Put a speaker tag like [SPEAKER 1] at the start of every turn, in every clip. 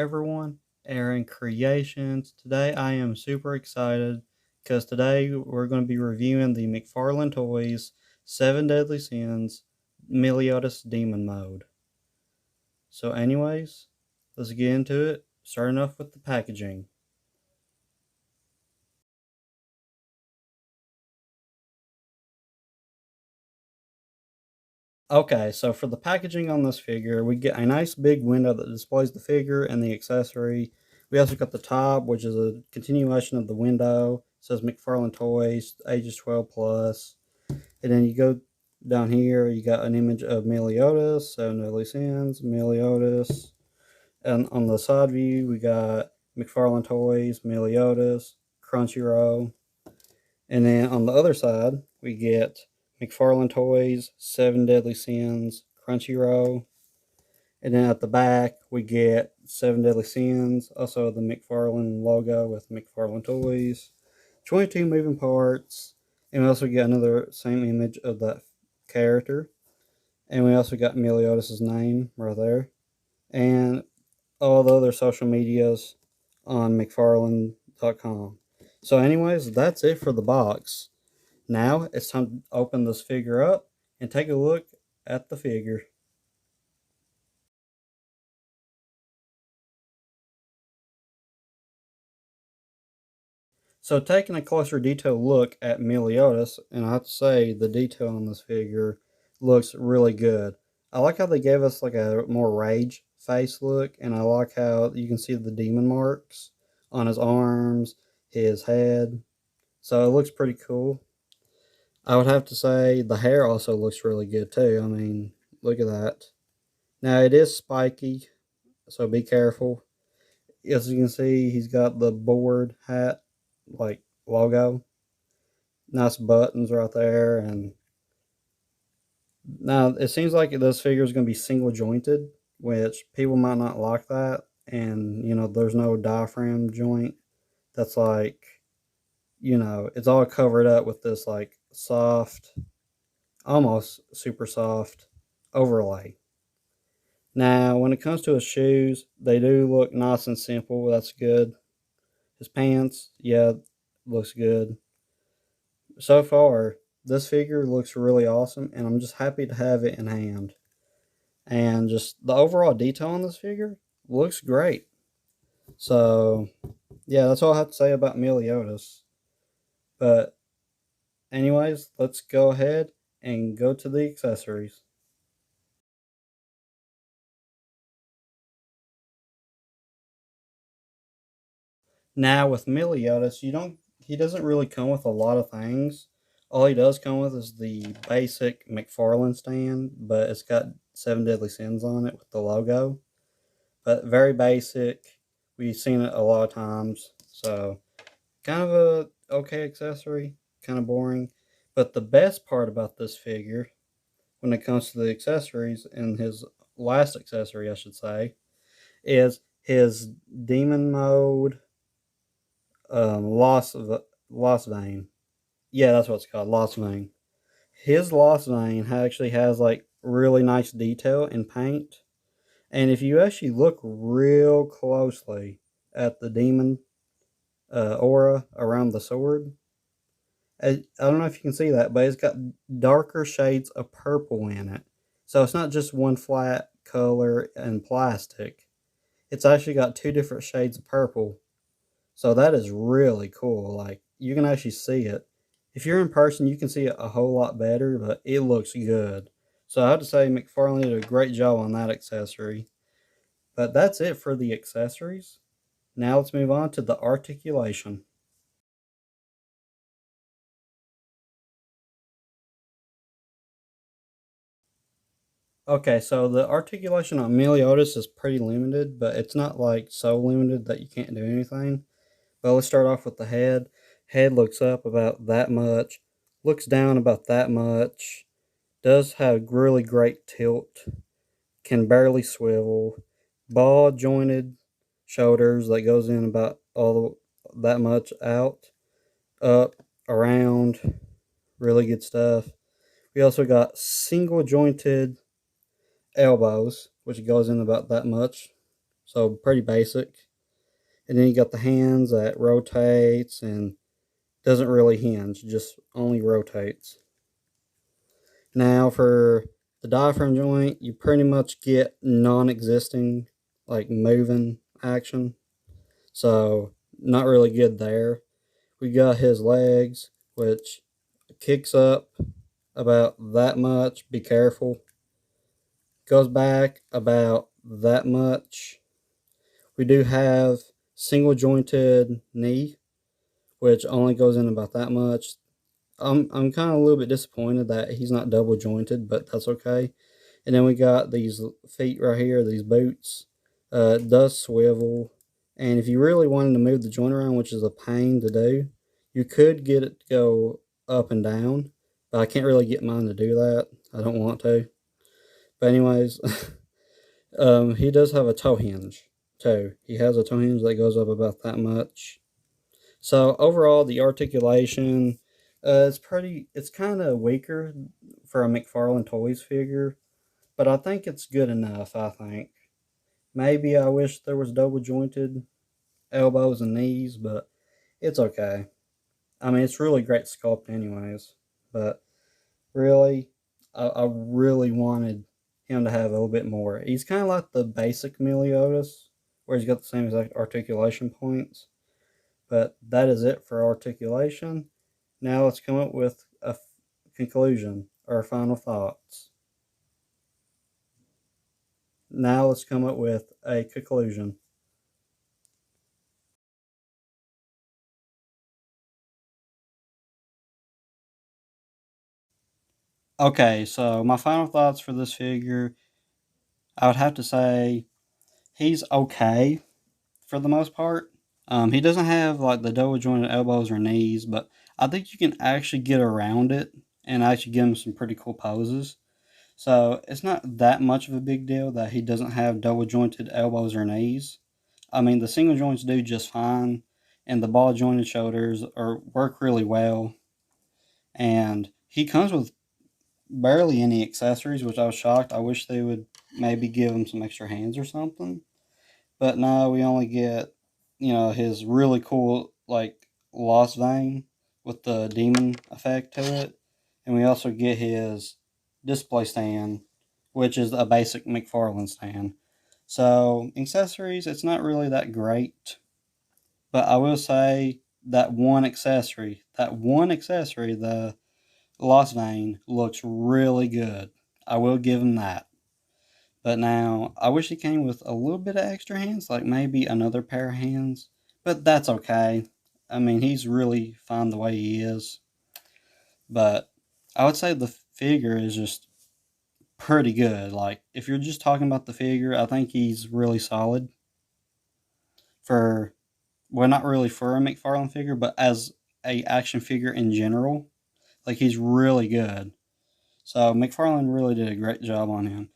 [SPEAKER 1] everyone, Aaron Creations. Today I am super excited because today we're going to be reviewing the McFarlane Toys 7 Deadly Sins Meilodas Demon Mode. So anyways, let's get into it, starting off with the packaging. Okay, so for the packaging on this figure, we get a nice big window that displays the figure and the accessory. We also got the top, which is a continuation of the window. It says McFarlane Toys, ages 12 plus. And then you go down here, you got an image of Meilodas, 7 Deadly Sins, Meilodas. And on the side view, we got McFarlane Toys, Meilodas, Crunchyroll. And then on the other side, we get McFarlane Toys, 7 Deadly Sins, Crunchyroll. And then at the back, we get 7 Deadly Sins, also the McFarlane logo with McFarlane Toys, 22 moving parts, and we also get another same image of that character. And we also got Meilodas' name right there. And all the other social medias on McFarlane.com. So anyways, that's it for the box. Now it's time to open this figure up and take a look at the figure. So taking a closer detailed look at Meilodas, and I have to say the detail on this figure looks really good. I like how they gave us like a more rage face look, and I like how you can see the demon marks on his arms, his head. So it looks pretty cool. I would have to say the hair also looks really good too. I mean, look at that. Now it is spiky, so be careful. As you can see, he's got the board hat like logo. Nice buttons right there, and now it seems like this figure is going to be single jointed, which people might not like that. And there's no diaphragm joint. That's like, it's all covered up with this like soft, almost super soft overlay. Now, when it comes to his shoes, they do look nice and simple. That's good. His pants, yeah, looks good. So far, this figure looks really awesome, and I'm just happy to have it in hand. And just the overall detail on this figure looks great. So, yeah, that's all I have to say about Meilodas. But, anyways, let's go ahead and go to the accessories. Now with Meilodas, he doesn't really come with a lot of things. All he does come with is the basic McFarlane stand, but it's got 7 Deadly Sins on it with the logo. But very basic. We've seen it a lot of times. So kind of a okay accessory, kind of boring. But the best part about this figure, when it comes to the accessories, and his last accessory I should say, is his demon mode lost vein. Yeah, that's what it's called, lost vein. His lost vein actually has like really nice detail in paint, and if you actually look real closely at the demon aura around the sword, I don't know if you can see that, but it's got darker shades of purple in it. So it's not just one flat color and plastic. It's actually got two different shades of purple. So that is really cool. Like, you can actually see it. If you're in person, you can see it a whole lot better, but it looks good. So I have to say McFarlane did a great job on that accessory. But that's it for the accessories. Now let's move on to the articulation. Okay, so the articulation on Meilodas is pretty limited, but it's not like so limited that you can't do anything. Well, let's start off with the head. Head looks up about that much, looks down about that much, does have really great tilt, can barely swivel, ball jointed shoulders that goes in about all that much out, up, around, really good stuff. We also got single jointed elbows, which goes in about that much. so pretty basic. And then you got the hands that rotates and doesn't really hinge, just only rotates. Now for the diaphragm joint, you pretty much get non-existing, like moving action. So not really good there. We got his legs, which kicks up about that much. Be careful. Goes back about that much. We do have single jointed knee, which only goes in about that much. I'm kind of a little bit disappointed that he's not double jointed, but that's okay. And then we got these feet right here, these boots. It does swivel, and if you really wanted to move the joint around, which is a pain to do, you could get it to go up and down, but I can't really get mine to do that. I don't want to. But anyways, he does have a toe hinge too. He has a toe hinge that goes up about that much. So overall, the articulation, it's kind of weaker for a McFarlane Toys figure, but I think it's good enough. I think maybe I wish there was double jointed elbows and knees, but it's okay. I mean, it's really great sculpt, anyways. But really, I really wanted him to have a little bit more. He's kind of like the basic Meilodas, where he's got the same exact articulation points. But that is it for articulation. Now let's come up with a conclusion or final thoughts. Now let's come up with a conclusion. Okay, so my final thoughts for this figure, I would have to say he's okay for the most part. He doesn't have like the double jointed elbows or knees, but I think you can actually get around it and actually give him some pretty cool poses. So it's not that much of a big deal that he doesn't have double jointed elbows or knees. I mean, the single joints do just fine, and the ball jointed shoulders work really well. And he comes with barely any accessories, which I was shocked. I wish they would maybe give him some extra hands or something. But no, we only get, his really cool, like, lost vein with the demon effect to it. And we also get his display stand, which is a basic McFarlane stand. So, accessories, it's not really that great. But I will say that one accessory, the lost vein, looks really good. I will give him that. But now, I wish he came with a little bit of extra hands, like maybe another pair of hands. But that's okay. I mean, he's really fine the way he is. But I would say the figure is just pretty good. Like, if you're just talking about the figure, I think he's really solid. For, well, not really for a McFarlane figure, but as a action figure in general. Like, he's really good. So, McFarlane really did a great job on him.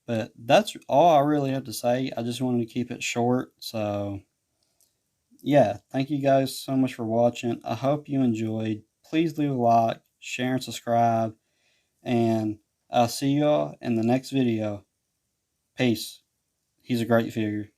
[SPEAKER 1] But that's all I really have to say. I just wanted to keep it short. So, yeah, thank you guys so much for watching. I hope you enjoyed. Please leave a like, share, and subscribe. And I'll see y'all in the next video. Peace. He's a great figure.